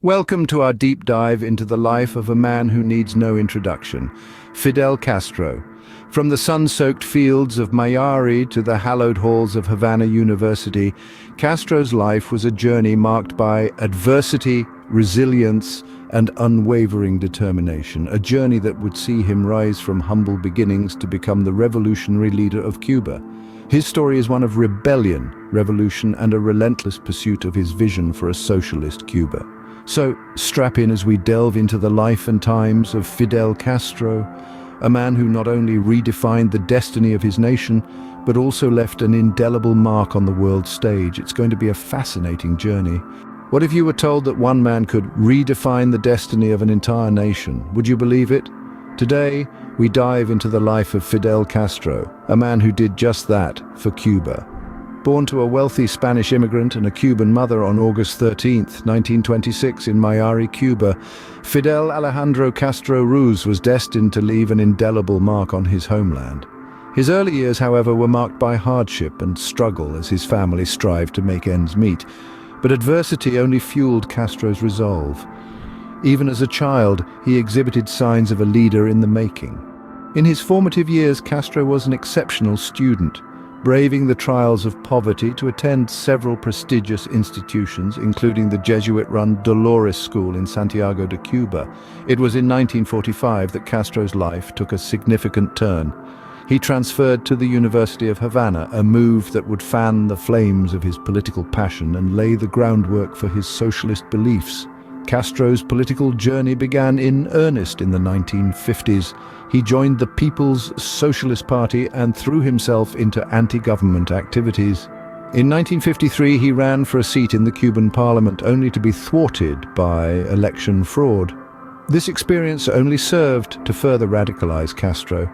Welcome to our deep dive into the life of a man who needs no introduction, Fidel Castro. From the sun-soaked fields of Mayari to the hallowed halls of Havana University, Castro's life was a journey marked by adversity, resilience, and unwavering determination, a journey that would see him rise from humble beginnings to become the revolutionary leader of Cuba. His story is one of rebellion, revolution, and a relentless pursuit of his vision for a socialist Cuba. So, strap in as we delve into the life and times of Fidel Castro, a man who not only redefined the destiny of his nation, but also left an indelible mark on the world stage. It's going to be a fascinating journey. What if you were told that one man could redefine the destiny of an entire nation? Would you believe it? Today, we dive into the life of Fidel Castro, a man who did just that for Cuba. Born to a wealthy Spanish immigrant and a Cuban mother on August 13, 1926 in Mayari, Cuba, Fidel Alejandro Castro Ruz was destined to leave an indelible mark on his homeland. His early years, however, were marked by hardship and struggle as his family strived to make ends meet. But adversity only fueled Castro's resolve. Even as a child, he exhibited signs of a leader in the making. In his formative years, Castro was an exceptional student, braving the trials of poverty to attend several prestigious institutions, including the Jesuit-run Dolores School in Santiago de Cuba. It was in 1945 that Castro's life took a significant turn. He transferred to the University of Havana, a move that would fan the flames of his political passion and lay the groundwork for his socialist beliefs. Castro's political journey began in earnest in the 1950s. He joined the People's Socialist Party and threw himself into anti-government activities. In 1953, he ran for a seat in the Cuban parliament, only to be thwarted by election fraud. This experience only served to further radicalize Castro.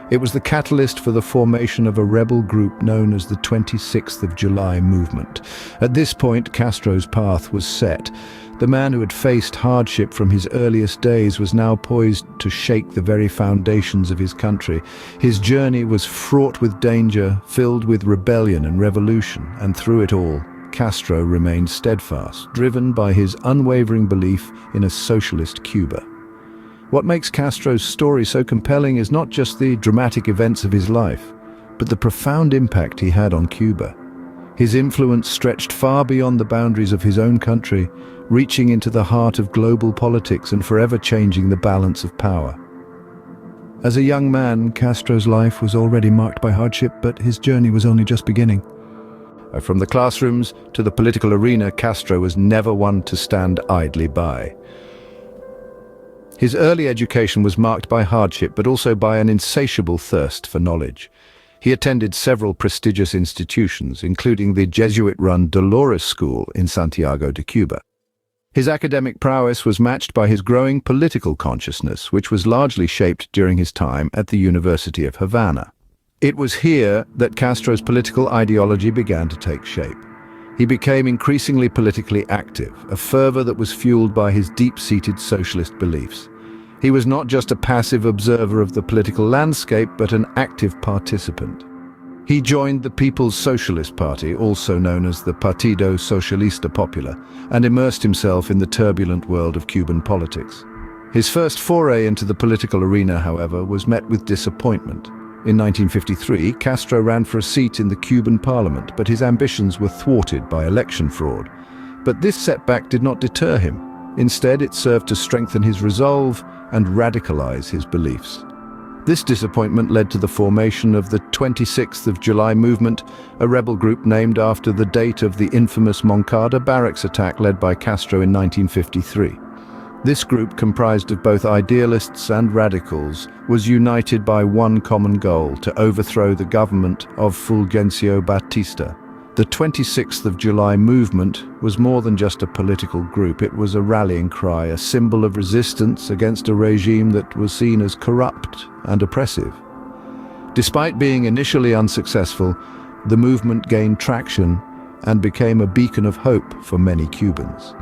It was the catalyst for the formation of a rebel group known as the 26th of July movement. At this point, Castro's path was set. The man who had faced hardship from his earliest days was now poised to shake the very foundations of his country. His journey was fraught with danger, filled with rebellion and revolution, and through it all, Castro remained steadfast, driven by his unwavering belief in a socialist Cuba. What makes Castro's story so compelling is not just the dramatic events of his life, but the profound impact he had on Cuba. His influence stretched far beyond the boundaries of his own country, reaching into the heart of global politics and forever changing the balance of power. As a young man, Castro's life was already marked by hardship, but his journey was only just beginning. From the classrooms to the political arena, Castro was never one to stand idly by. His early education was marked by hardship, but also by an insatiable thirst for knowledge. He attended several prestigious institutions, including the Jesuit-run Dolores School in Santiago de Cuba. His academic prowess was matched by his growing political consciousness, which was largely shaped during his time at the University of Havana. It was here that Castro's political ideology began to take shape. He became increasingly politically active, a fervor that was fueled by his deep-seated socialist beliefs. He was not just a passive observer of the political landscape, but an active participant. He joined the People's Socialist Party, also known as the Partido Socialista Popular, and immersed himself in the turbulent world of Cuban politics. His first foray into the political arena, however, was met with disappointment. In 1953, Castro ran for a seat in the Cuban parliament, but his ambitions were thwarted by election fraud. But this setback did not deter him. Instead, it served to strengthen his resolve and radicalize his beliefs. This disappointment led to the formation of the 26th of July movement, a rebel group named after the date of the infamous Moncada barracks attack led by Castro in 1953. This group, comprised of both idealists and radicals, was united by one common goal: to overthrow the government of Fulgencio Batista. The 26th of July movement was more than just a political group. It was a rallying cry, a symbol of resistance against a regime that was seen as corrupt and oppressive. Despite being initially unsuccessful, the movement gained traction and became a beacon of hope for many Cubans.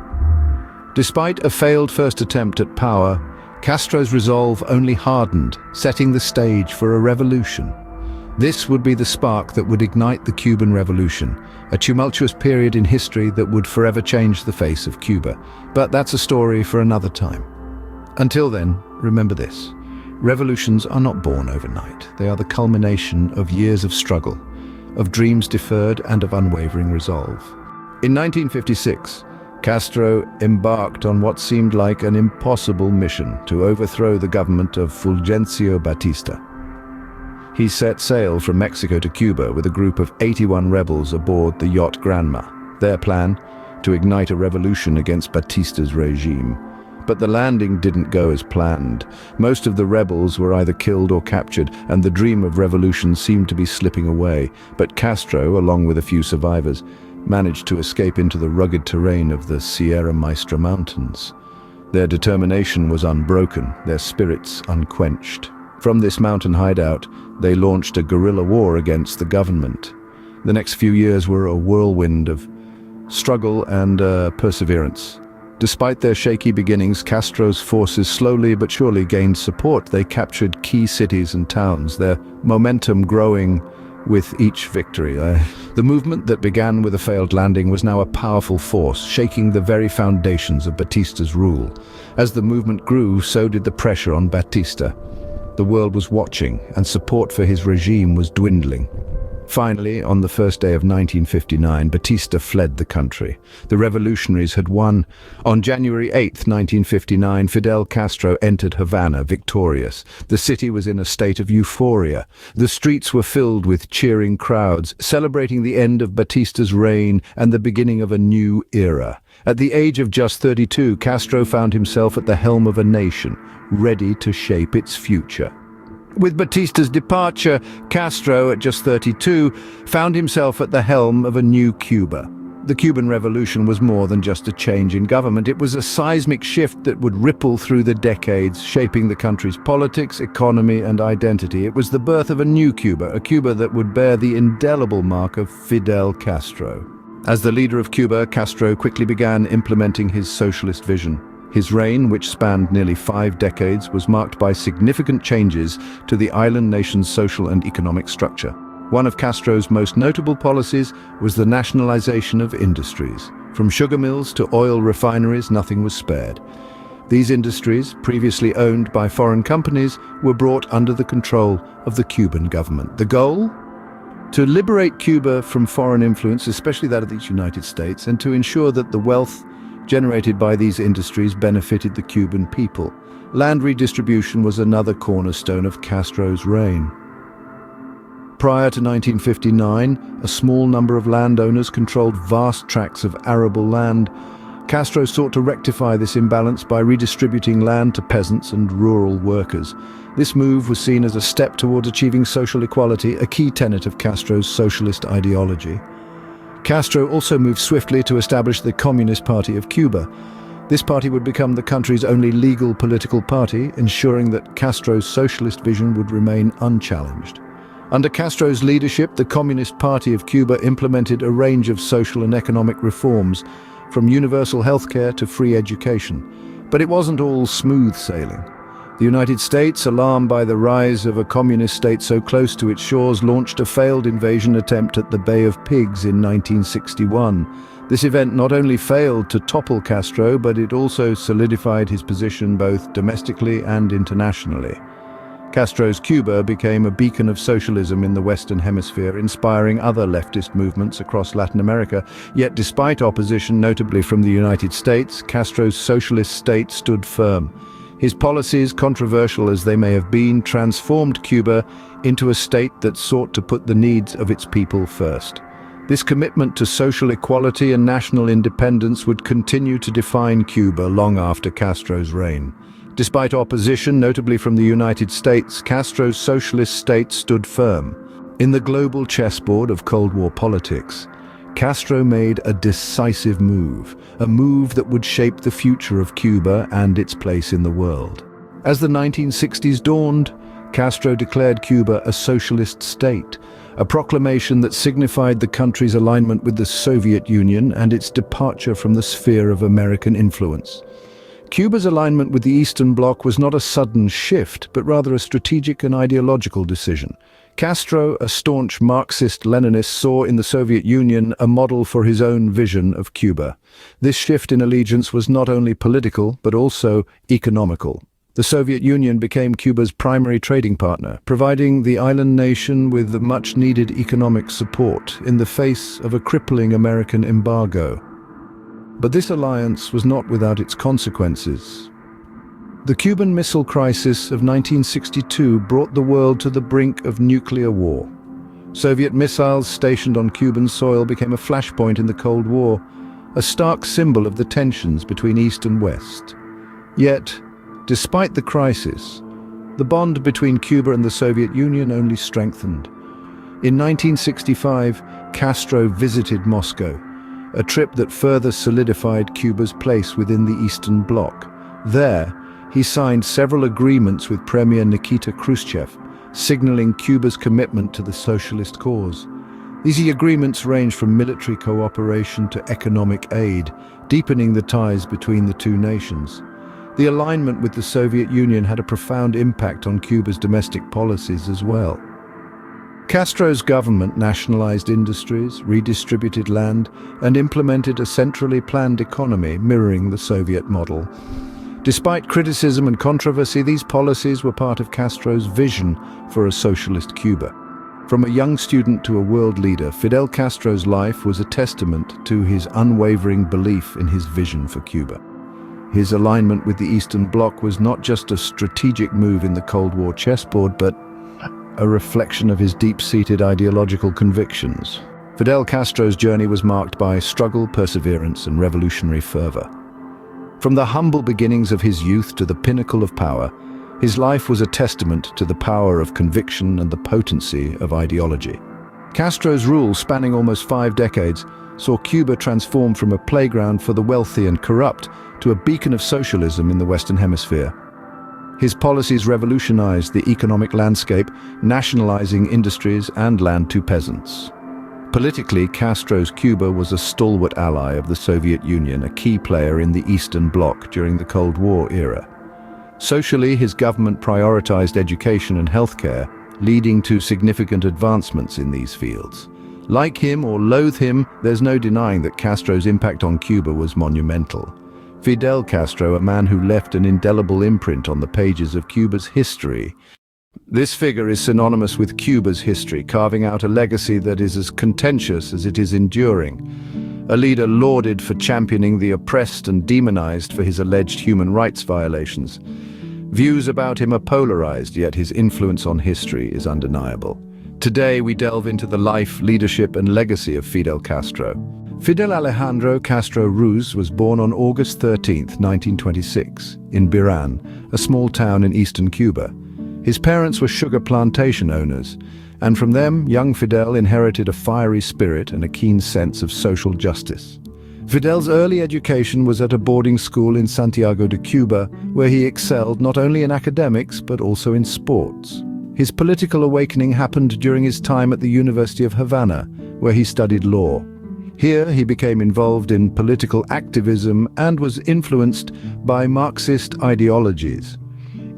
Despite a failed first attempt at power, Castro's resolve only hardened, setting the stage for a revolution. This would be the spark that would ignite the Cuban Revolution, a tumultuous period in history that would forever change the face of Cuba. But that's a story for another time. Until then, remember this. Revolutions are not born overnight. They are the culmination of years of struggle, of dreams deferred and of unwavering resolve. In 1956, Castro embarked on what seemed like an impossible mission to overthrow the government of Fulgencio Batista. He set sail from Mexico to Cuba with a group of 81 rebels aboard the yacht Granma. Their plan? To ignite a revolution against Batista's regime. But the landing didn't go as planned. Most of the rebels were either killed or captured, and the dream of revolution seemed to be slipping away. But Castro, along with a few survivors, managed to escape into the rugged terrain of the Sierra Maestra Mountains. Their determination was unbroken, their spirits unquenched. From this mountain hideout, they launched a guerrilla war against the government. The next few years were a whirlwind of struggle and perseverance. Despite their shaky beginnings, Castro's forces slowly but surely gained support. They captured key cities and towns, their momentum growing with each victory. The movement that began with a failed landing was now a powerful force, shaking the very foundations of Batista's rule. As the movement grew, so did the pressure on Batista. The world was watching, and support for his regime was dwindling. Finally, on the first day of 1959, Batista fled the country. The revolutionaries had won. On January 8, 1959, Fidel Castro entered Havana victorious. The city was in a state of euphoria. The streets were filled with cheering crowds, celebrating the end of Batista's reign and the beginning of a new era. At the age of just 32, Castro found himself at the helm of a nation, ready to shape its future. With Batista's departure, Castro, at just 32, found himself at the helm of a new Cuba. The Cuban Revolution was more than just a change in government. It was a seismic shift that would ripple through the decades, shaping the country's politics, economy, and identity. It was the birth of a new Cuba, a Cuba that would bear the indelible mark of Fidel Castro. As the leader of Cuba, Castro quickly began implementing his socialist vision. His reign, which spanned nearly 5 decades, was marked by significant changes to the island nation's social and economic structure. One of Castro's most notable policies was the nationalization of industries. From sugar mills to oil refineries, nothing was spared. These industries, previously owned by foreign companies, were brought under the control of the Cuban government. The goal? To liberate Cuba from foreign influence, especially that of the United States, and to ensure that the wealth generated by these industries benefited the Cuban people. Land redistribution was another cornerstone of Castro's reign. Prior to 1959, a small number of landowners controlled vast tracts of arable land. Castro sought to rectify this imbalance by redistributing land to peasants and rural workers. This move was seen as a step towards achieving social equality, a key tenet of Castro's socialist ideology. Castro also moved swiftly to establish the Communist Party of Cuba. This party would become the country's only legal political party, ensuring that Castro's socialist vision would remain unchallenged. Under Castro's leadership, the Communist Party of Cuba implemented a range of social and economic reforms, from universal healthcare to free education. But it wasn't all smooth sailing. The United States, alarmed by the rise of a communist state so close to its shores, launched a failed invasion attempt at the Bay of Pigs in 1961. This event not only failed to topple Castro, but it also solidified his position both domestically and internationally. Castro's Cuba became a beacon of socialism in the Western Hemisphere, inspiring other leftist movements across Latin America. Yet despite opposition, notably from the United States, Castro's socialist state stood firm. His policies, controversial as they may have been, transformed Cuba into a state that sought to put the needs of its people first. This commitment to social equality and national independence would continue to define Cuba long after Castro's reign. Despite opposition, notably from the United States, Castro's socialist state stood firm. In the global chessboard of Cold War politics, Castro made a decisive move, a move that would shape the future of Cuba and its place in the world. As the 1960s dawned, Castro declared Cuba a socialist state, a proclamation that signified the country's alignment with the Soviet Union and its departure from the sphere of American influence. Cuba's alignment with the Eastern Bloc was not a sudden shift, but rather a strategic and ideological decision. Castro, a staunch Marxist-Leninist, saw in the Soviet Union a model for his own vision of Cuba. This shift in allegiance was not only political, but also economical. The Soviet Union became Cuba's primary trading partner, providing the island nation with the much-needed economic support in the face of a crippling American embargo. But this alliance was not without its consequences. The Cuban Missile Crisis of 1962 brought the world to the brink of nuclear war. Soviet missiles stationed on Cuban soil became a flashpoint in the Cold War, a stark symbol of the tensions between East and West. Yet, despite the crisis, the bond between Cuba and the Soviet Union only strengthened. In 1965, Castro visited Moscow, a trip that further solidified Cuba's place within the Eastern Bloc. There, he signed several agreements with Premier Nikita Khrushchev, signaling Cuba's commitment to the socialist cause. These agreements ranged from military cooperation to economic aid, deepening the ties between the two nations. The alignment with the Soviet Union had a profound impact on Cuba's domestic policies as well. Castro's government nationalized industries, redistributed land, and implemented a centrally planned economy mirroring the Soviet model. Despite criticism and controversy, these policies were part of Castro's vision for a socialist Cuba. From a young student to a world leader, Fidel Castro's life was a testament to his unwavering belief in his vision for Cuba. His alignment with the Eastern Bloc was not just a strategic move in the Cold War chessboard, but a reflection of his deep-seated ideological convictions. Fidel Castro's journey was marked by struggle, perseverance, and revolutionary fervor. From the humble beginnings of his youth to the pinnacle of power, his life was a testament to the power of conviction and the potency of ideology. Castro's rule, spanning almost 5 decades, saw Cuba transform from a playground for the wealthy and corrupt to a beacon of socialism in the Western Hemisphere. His policies revolutionized the economic landscape, nationalizing industries and land to peasants. Politically, Castro's Cuba was a stalwart ally of the Soviet Union, a key player in the Eastern Bloc during the Cold War era. Socially, his government prioritized education and healthcare, leading to significant advancements in these fields. Like him or loathe him, there's no denying that Castro's impact on Cuba was monumental. Fidel Castro, a man who left an indelible imprint on the pages of Cuba's history. This figure is synonymous with Cuba's history, carving out a legacy that is as contentious as it is enduring. A leader lauded for championing the oppressed and demonized for his alleged human rights violations. Views about him are polarized, yet his influence on history is undeniable. Today we delve into the life, leadership, and legacy of Fidel Castro. Fidel Alejandro Castro Ruz was born on August 13, 1926, in Biran, a small town in eastern Cuba. His parents were sugar plantation owners, and from them, young Fidel inherited a fiery spirit and a keen sense of social justice. Fidel's early education was at a boarding school in Santiago de Cuba, where he excelled not only in academics but also in sports. His political awakening happened during his time at the University of Havana, where he studied law. Here, he became involved in political activism and was influenced by Marxist ideologies.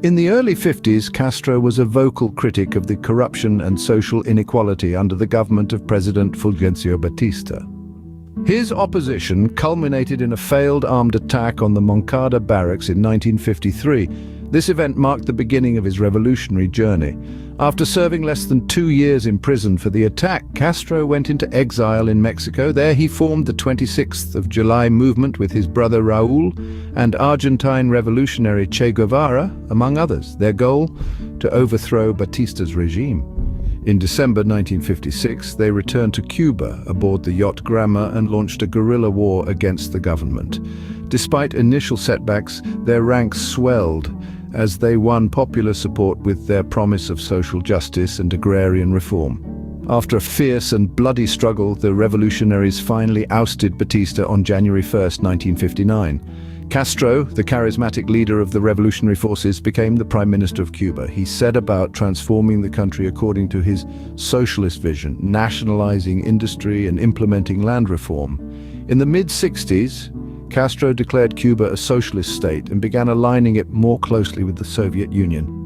In the early 50s, Castro was a vocal critic of the corruption and social inequality under the government of President Fulgencio Batista. His opposition culminated in a failed armed attack on the Moncada barracks in 1953. This event marked the beginning of his revolutionary journey. After serving less than 2 years in prison for the attack, Castro went into exile in Mexico. There he formed the 26th of July movement with his brother Raúl and Argentine revolutionary Che Guevara, among others. Their goal? To overthrow Batista's regime. In December 1956, they returned to Cuba aboard the yacht Granma and launched a guerrilla war against the government. Despite initial setbacks, their ranks swelled as they won popular support with their promise of social justice and agrarian reform. After a fierce and bloody struggle, the revolutionaries finally ousted Batista on January 1, 1959. Castro, the charismatic leader of the revolutionary forces, became the Prime Minister of Cuba. He set about transforming the country according to his socialist vision, nationalizing industry and implementing land reform. In the mid-60s, Castro declared Cuba a socialist state and began aligning it more closely with the Soviet Union.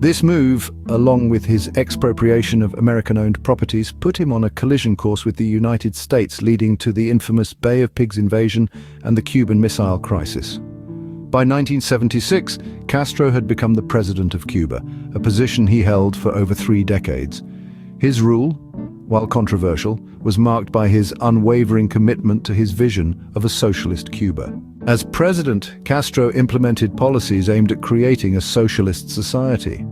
This move, along with his expropriation of American-owned properties, put him on a collision course with the United States, leading to the infamous Bay of Pigs invasion and the Cuban Missile Crisis. By 1976, Castro had become the president of Cuba, a position he held for over 3 decades. His rule, while controversial, was marked by his unwavering commitment to his vision of a socialist Cuba. As president, Castro implemented policies aimed at creating a socialist society.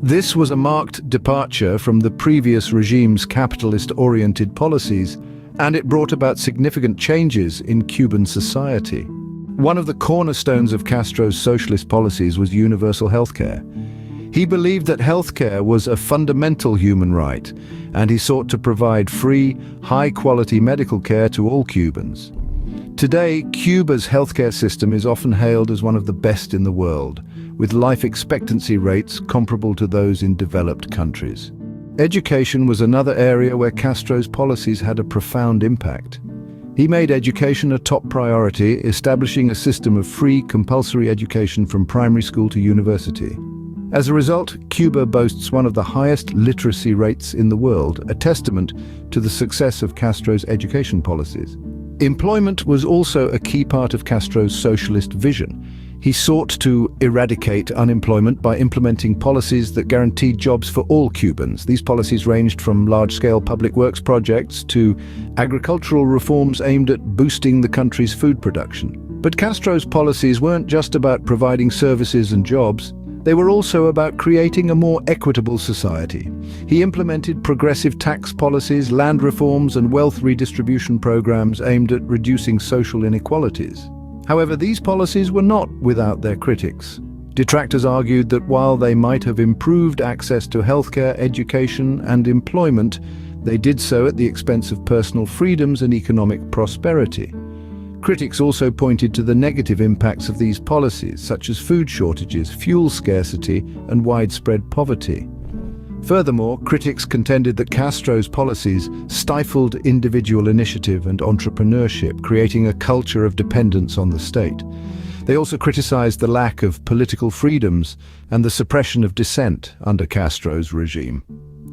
This was a marked departure from the previous regime's capitalist-oriented policies, and it brought about significant changes in Cuban society. One of the cornerstones of Castro's socialist policies was universal healthcare. He believed that healthcare was a fundamental human right, and he sought to provide free, high-quality medical care to all Cubans. Today, Cuba's healthcare system is often hailed as one of the best in the world, with life expectancy rates comparable to those in developed countries. Education was another area where Castro's policies had a profound impact. He made education a top priority, establishing a system of free, compulsory education from primary school to university. As a result, Cuba boasts one of the highest literacy rates in the world, a testament to the success of Castro's education policies. Employment was also a key part of Castro's socialist vision. He sought to eradicate unemployment by implementing policies that guaranteed jobs for all Cubans. These policies ranged from large-scale public works projects to agricultural reforms aimed at boosting the country's food production. But Castro's policies weren't just about providing services and jobs. They were also about creating a more equitable society. He implemented progressive tax policies, land reforms, and wealth redistribution programs aimed at reducing social inequalities. However, these policies were not without their critics. Detractors argued that while they might have improved access to healthcare, education, and employment, they did so at the expense of personal freedoms and economic prosperity. Critics also pointed to the negative impacts of these policies, such as food shortages, fuel scarcity, and widespread poverty. Furthermore, critics contended that Castro's policies stifled individual initiative and entrepreneurship, creating a culture of dependence on the state. They also criticized the lack of political freedoms and the suppression of dissent under Castro's regime.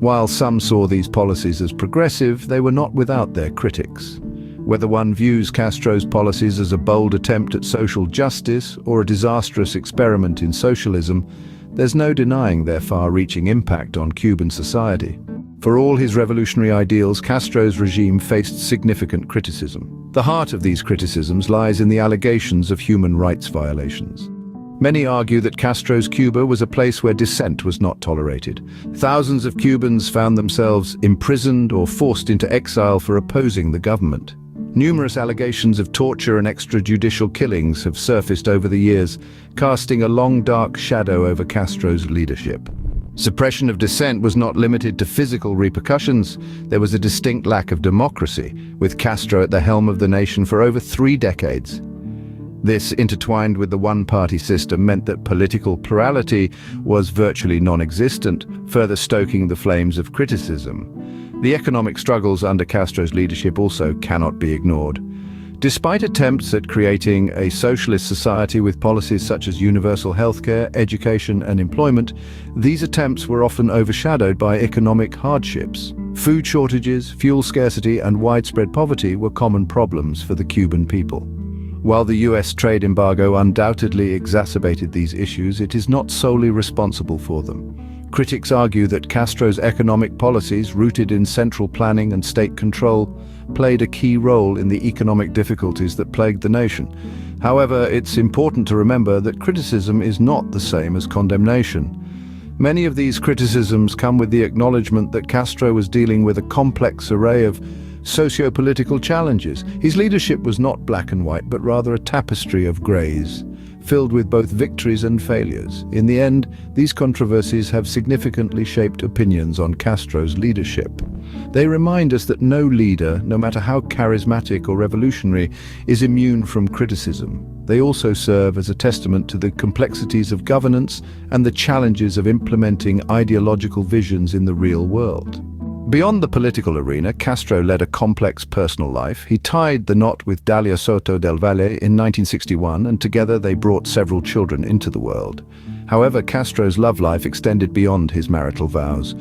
While some saw these policies as progressive, they were not without their critics. Whether one views Castro's policies as a bold attempt at social justice or a disastrous experiment in socialism, there's no denying their far-reaching impact on Cuban society. For all his revolutionary ideals, Castro's regime faced significant criticism. The heart of these criticisms lies in the allegations of human rights violations. Many argue that Castro's Cuba was a place where dissent was not tolerated. Thousands of Cubans found themselves imprisoned or forced into exile for opposing the government. Numerous allegations of torture and extrajudicial killings have surfaced over the years, casting a long dark shadow over Castro's leadership. Suppression of dissent was not limited to physical repercussions. There was a distinct lack of democracy, with Castro at the helm of the nation for over 3 decades. This, intertwined with the one-party system, meant that political plurality was virtually non-existent, further stoking the flames of criticism. The economic struggles under Castro's leadership also cannot be ignored. Despite attempts at creating a socialist society with policies such as universal healthcare, education, and employment, these attempts were often overshadowed by economic hardships. Food shortages, fuel scarcity, and widespread poverty were common problems for the Cuban people. While the US trade embargo undoubtedly exacerbated these issues, it is not solely responsible for them. Critics argue that Castro's economic policies, rooted in central planning and state control, played a key role in the economic difficulties that plagued the nation. However, it's important to remember that criticism is not the same as condemnation. Many of these criticisms come with the acknowledgement that Castro was dealing with a complex array of socio-political challenges. His leadership was not black and white, but rather a tapestry of greys, filled with both victories and failures. In the end, these controversies have significantly shaped opinions on Castro's leadership. They remind us that no leader, no matter how charismatic or revolutionary, is immune from criticism. They also serve as a testament to the complexities of governance and the challenges of implementing ideological visions in the real world. Beyond the political arena, Castro led a complex personal life. He tied the knot with Dalia Soto del Valle in 1961, and together they brought several children into the world. However, Castro's love life extended beyond his marital vows.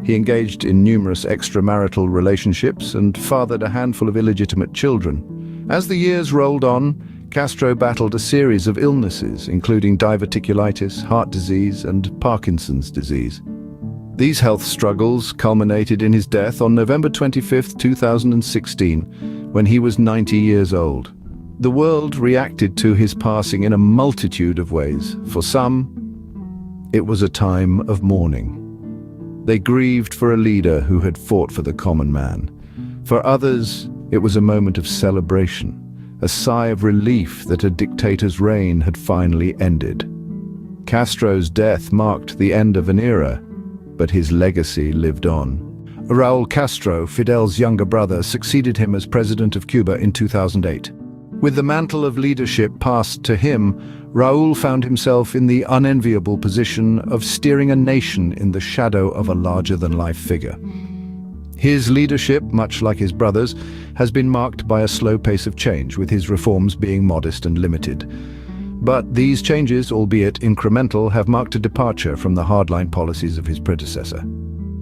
He engaged in numerous extramarital relationships and fathered a handful of illegitimate children. As the years rolled on, Castro battled a series of illnesses, including diverticulitis, heart disease, and Parkinson's disease. These health struggles culminated in his death on November 25, 2016, when he was 90 years old. The world reacted to his passing in a multitude of ways. For some, it was a time of mourning. They grieved for a leader who had fought for the common man. For others, it was a moment of celebration, a sigh of relief that a dictator's reign had finally ended. Castro's death marked the end of an era, but his legacy lived on. Raúl Castro, Fidel's younger brother, succeeded him as president of Cuba in 2008. With the mantle of leadership passed to him, Raúl found himself in the unenviable position of steering a nation in the shadow of a larger-than-life figure. His leadership, much like his brother's, has been marked by a slow pace of change, with his reforms being modest and limited. But these changes, albeit incremental, have marked a departure from the hardline policies of his predecessor.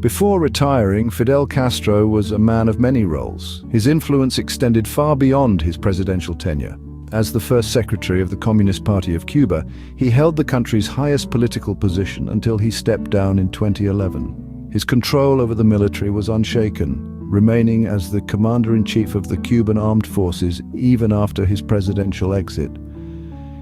Before retiring, Fidel Castro was a man of many roles. His influence extended far beyond his presidential tenure. As the first secretary of the Communist Party of Cuba, he held the country's highest political position until he stepped down in 2011. His control over the military was unshaken, remaining as the commander-in-chief of the Cuban armed forces even after his presidential exit.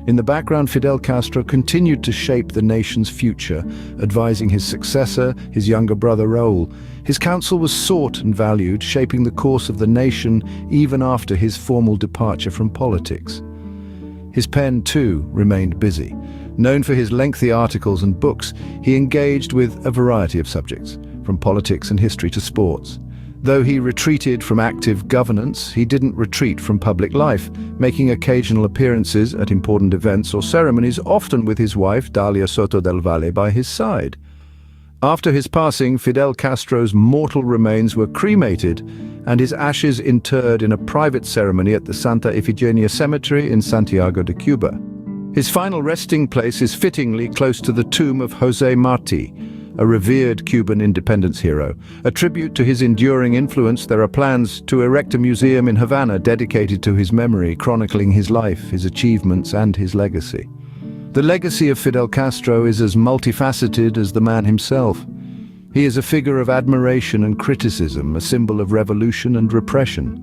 In the background, Fidel Castro continued to shape the nation's future, advising his successor, his younger brother Raúl. His counsel was sought and valued, shaping the course of the nation even after his formal departure from politics. His pen, too, remained busy. Known for his lengthy articles and books, he engaged with a variety of subjects, from politics and history to sports. Though he retreated from active governance, he didn't retreat from public life, making occasional appearances at important events or ceremonies, often with his wife, Dalia Soto del Valle, by his side. After his passing, Fidel Castro's mortal remains were cremated and his ashes interred in a private ceremony at the Santa Ifigenia Cemetery in Santiago de Cuba. His final resting place is fittingly close to the tomb of José Martí, a revered Cuban independence hero. A tribute to his enduring influence, there are plans to erect a museum in Havana dedicated to his memory, chronicling his life, his achievements, and his legacy. The legacy of Fidel Castro is as multifaceted as the man himself. He is a figure of admiration and criticism, a symbol of revolution and repression.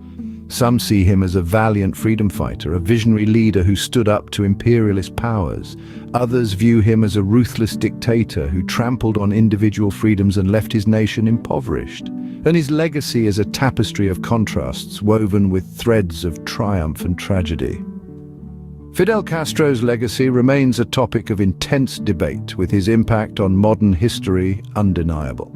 Some see him as a valiant freedom fighter, a visionary leader who stood up to imperialist powers. Others view him as a ruthless dictator who trampled on individual freedoms and left his nation impoverished. And his legacy is a tapestry of contrasts woven with threads of triumph and tragedy. Fidel Castro's legacy remains a topic of intense debate, with his impact on modern history undeniable.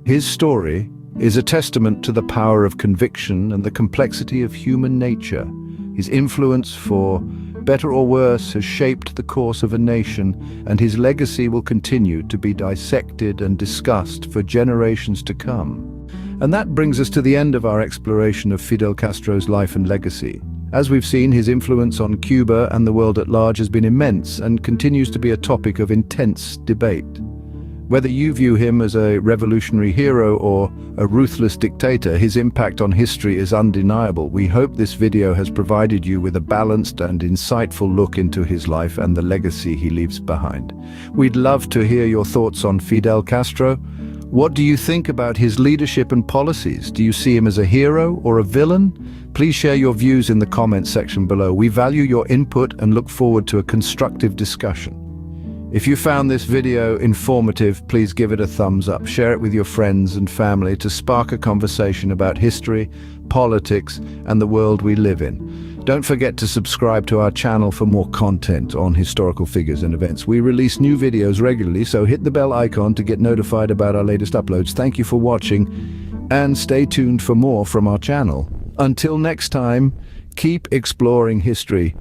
His story is a testament to the power of conviction and the complexity of human nature. His influence, for better or worse, has shaped the course of a nation, and his legacy will continue to be dissected and discussed for generations to come. And that brings us to the end of our exploration of Fidel Castro's life and legacy. As we've seen, his influence on Cuba and the world at large has been immense and continues to be a topic of intense debate. Whether you view him as a revolutionary hero or a ruthless dictator, his impact on history is undeniable. We hope this video has provided you with a balanced and insightful look into his life and the legacy he leaves behind. We'd love to hear your thoughts on Fidel Castro. What do you think about his leadership and policies? Do you see him as a hero or a villain? Please share your views in the comments section below. We value your input and look forward to a constructive discussion. If you found this video informative, please give it a thumbs up. Share it with your friends and family to spark a conversation about history, politics, and the world we live in. Don't forget to subscribe to our channel for more content on historical figures and events. We release new videos regularly, so hit the bell icon to get notified about our latest uploads. Thank you for watching, and stay tuned for more from our channel. Until next time, keep exploring history